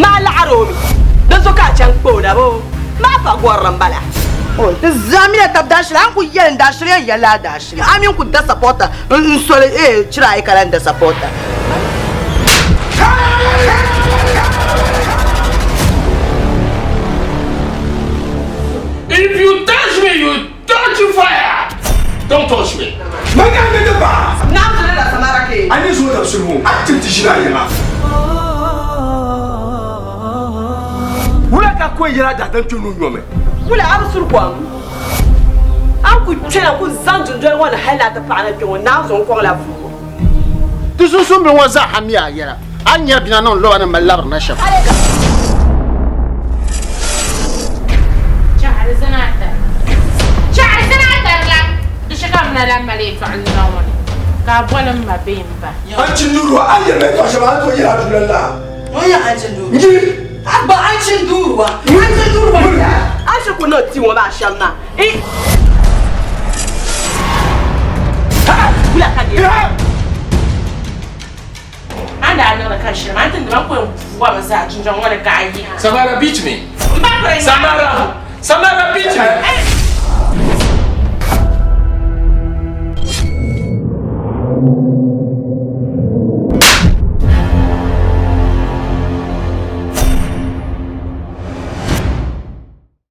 ما العرومي دزوكا كان كودا بو ما فغورن بلا oh zamina tabdashira an ku yelen dashira yalla dashira amin ku da supporter sole chira ai kalan da supporter if you touch me you touch fire don't touch me magana da ba na tare da samara ke ani so da sulmu active tishira yana wula ka ko yira da dan tunu nyome wula arsul kwam an ku tsena ku zanjun dole wala hala ta fa'ala ke wannan zon ko la fu tu sun bin waza hamiya yara an yar bina non lo an mallar na shaf شعر زناتر لا دشكامنا لما لي فعلنا قابل ما بين با anci nuru an yare to shaba to yira dulalla waya an cin duru ba an cin duru ba an shi ku no ti won ba shamna wula ka dia anda ana ka shi ma tin da ko wa masa jinjan wani ka yi Samara beat me Samara beat me Hey!